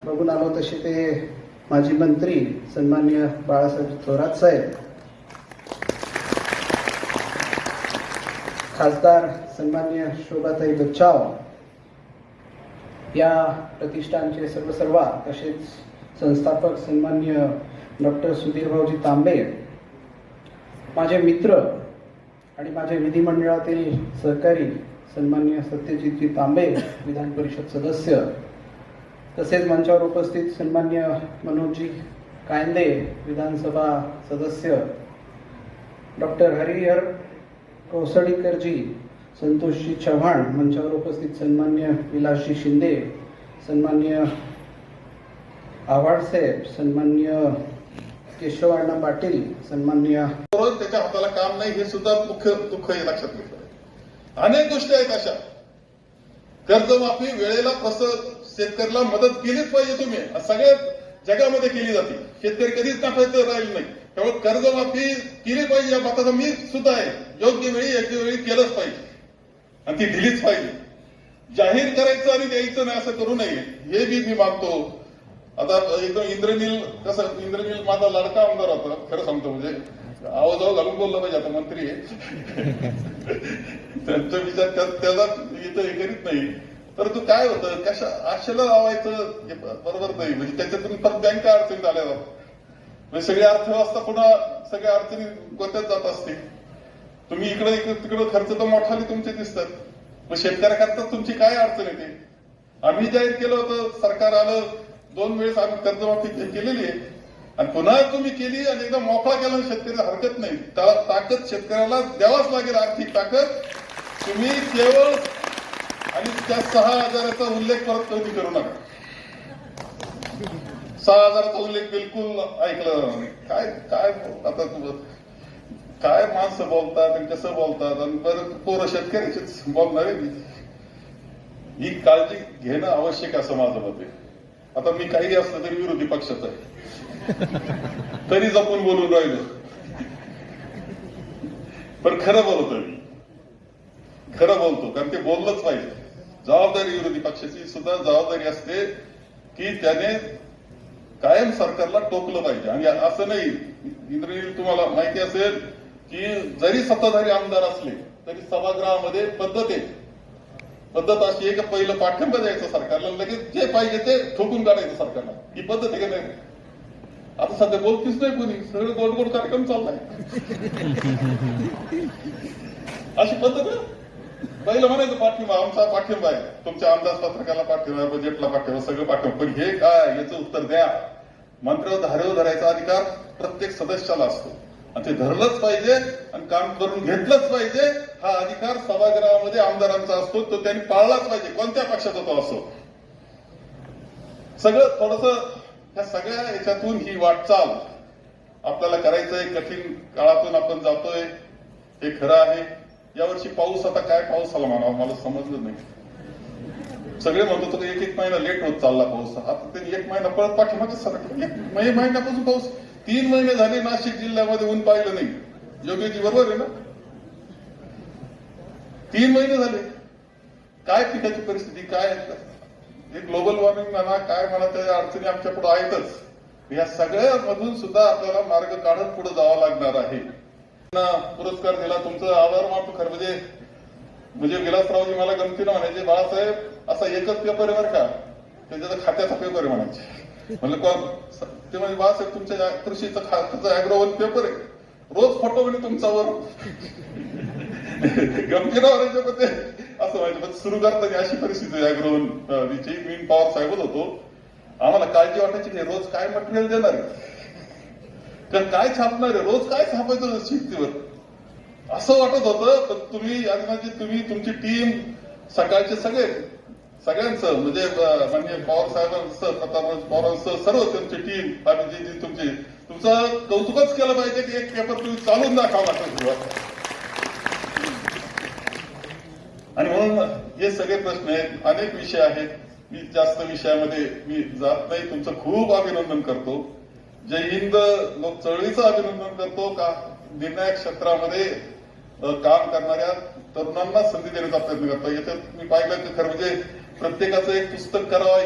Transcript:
बघून आलो तसे ते माजी मंत्री सन्माननीय बाळासाहेब थोरात साहेब, खासदार सन्माननीय शोभाताई बच्चाव, या प्रतिष्ठानचे सर्व तसेच संस्थापक सन्माननीय डॉक्टर सुधीर भाऊजी तांबे, माझे मित्र आणि माझे विधिमंडळातील सहकारी सन्माननीय सत्यजितजी तांबे विधान परिषद सदस्य, तसेच मंचावर उपस्थित सन्माननीय मनोजजी कायंदे विधानसभा सदस्य, डॉक्टर हरिहर कोसडीकरजी, संतोषजी चव्हाण, मंचावर उपस्थित सन्माननीय विलासजी शिंदे, सन्माननीय आव्हाडसाहेब, सन्माननीय केशवअण्णा पाटील, सन्माननीय त्याच्या हाताला काम नाही हे सुद्धा मुख्य दुःख हे लक्षात घेतलं. अनेक गोष्टी आहेत अशा. कर्जमाफी वेळेला शेतकऱ्याला मदत केलीच पाहिजे. तुम्ही सगळ्या जगामध्ये केली जाते. शेतकरी कधीच नफ्यात राहील नाही. त्यामुळे कर्जमाफी केली पाहिजे या मताचा मी सुद्धा आहे. योग्य वेळी केलंच पाहिजे आणि ती दिलीच पाहिजे. जाहीर करायचं आणि द्यायचं नाही असं करू नये हे मी मागतो. आता एकदम इंद्रनील माझा लाडका आमदार होता. खरं सांगतो म्हणजे आवाजावर घालून बोललं पाहिजे. आता मंत्री आहे त्यांचा विचार त्याला इथं हे करीत नाही. परंतु काय होतं कशा आशेला लावायचं बरोबर नाही. म्हणजे त्याच्यातून परत बँका अडचणीत आल्या जातात. म्हणजे सगळी अर्थव्यवस्था पुन्हा सगळ्या अडचणी गोत्यात जात असते. तुम्ही इकडे तिकडे खर्च तर मोठाले तुमचे दिसतात. मग शेतकऱ्याकरता तुमची काय अडचण येते. आम्ही जाहीर केलं होतं, सरकार आलं, 2 वेळेस आम्ही कर्जमाफी केलेली आहे आणि पुन्हा तुम्ही केली आणि एकदम मोकळा केला. शेतकऱ्याला हरकत नाही. ताकद शेतकऱ्याला द्यावाच लागेल. आर्थिक ताकद तुम्ही केवळ आणि त्या 6,000चा उल्लेख परत कधी करू नका. 6,000चा उल्लेख बिलकुल ऐकला नाही. काय आता काय माणसं बोलतात आणि कसं बोलतात आणि परत पोरं शेतकऱ्याचीच बोलणार आहे. ही काळजी घेणं आवश्यक असं माझं मत आहे. आता मी काही असलं तरी विरोधी पक्षाचा आहे तरी जपून बोलून राहिलो. पण खरं बोलतो मी. खरं बोलतो कारण ते बोललंच पाहिजे. जबाबदारी विरोधी पक्षाची सुद्धा जबाबदारी असते की त्याने कायम सरकारला टोकलं पाहिजे. आणि असं नाही, इंद्रनील तुम्हाला माहिती असेल की जरी सत्ताधारी आमदार असले तरी सभागृहामध्ये पद्धत आहे. पद्धत अशी आहे की पहिलं पाठिंबा द्यायचं सरकारला, लगेच जे पाहिजे ते ठोकून काढायचं सरकारला. ही पद्धत आहे का नाही. आता सध्या बोलतीच नाही कोणी. सगळे गोड गोड कार्यक्रम चाललाय. अशी पद्धत आहे. पहिलं म्हणायचं पाठिंबा, आमचा पाठिंबा आहे, तुमच्या अंदाजपत्रकाला पाठिंबा आहे, बजेटला पाठिंबा, सगळं पाठिंबा. पण हे काय याचं उत्तर द्या. मंत्र्यावर धारेवर धरायचा अधिकार प्रत्येक सदस्याला असतो आणि ते धरलंच पाहिजे आणि काम करून घेतलंच पाहिजे. हा अधिकार सभागृहामध्ये आमदारांचा असतो. तो त्यांनी पाळलाच पाहिजे, कोणत्या पक्षाचा तो असो. सगळं थोडंसं ह्या सगळ्या याच्यातून ही वाटचाल आपल्याला करायचंय. कठीण काळातून आपण जातोय हे खरं आहे. यावर्षी पाऊस, आता काय पाऊस आला म्हणावा मला समजलं नाही. सगळे म्हणत होते एक महिना लेट होत चालला पाऊस. आता त्यांनी 1 महिना परत पाठीमागे सरकला. 1 महिन्यापासून पाऊस. 3 महिने झाले नाशिक जिल्ह्यामध्ये ऊन पाहिलं नाही. योग्यजी बरोबर आहे ना. 3 महिने झाले. काय पिकाची परिस्थिती काय आहे. हे ग्लोबल वॉर्मिंग म्हणा काय म्हणा त्या अडचणी आमच्या पुढे आहेतच. या सगळ्या मधून सुद्धा आपल्याला मार्ग काढत पुढे जावं लागणार आहे. पुरस्कार दिला, तुमचं आभार मानतो. खरं म्हणजे विलासरावजी मला गमतीनं म्हणायचे, बाळासाहेब असा एकच पेपर आहे बरं का, त्याच्या खात्याचा पेपर आहे म्हणायचे. म्हणलं ते म्हणजे बाळासाहेब तुमच्या कृषीचा अॅग्रोवन पेपर आहे, रोज फोटो म्हणजे तुमच्यावर गमतीनं म्हणायचे. पण ते असं व्हायचं. पण सुरू करताना अशी परिस्थिती अॅग्रोवन मी पवार साहेबच होतो. आम्हाला काळजी वाटायची की रोज काय मटेरियल देणार आहे, काय छापणार आहे, रोज काय छापायचं शेतीवर असं वाटत होतं. पण तुम्ही तुमची टीम सकाळचे सगळ्यांचं म्हणजे पवार साहेबांचं, प्रतापराव पवारांचं, सर्व त्यांची टीम आणि तुमचं कौतुकच केलं पाहिजे की एक पेपर तुम्ही चालून दाखवा लागतो. आणि म्हणून हे सगळे प्रश्न आहेत, अनेक विषय आहेत. मी जास्त विषयामध्ये मी जात नाही. तुमचं खूप अभिनंदन करतो. जय हिंद लोक चळवळीचं अभिनंदन करतो का निर्णायक क्षेत्रामध्ये काम करणाऱ्या तरुणांना संधी देण्याचा प्रयत्न करतो. याच्यात मी पाहिलं की खरं म्हणजे प्रत्येकाचं एक पुस्तक करावं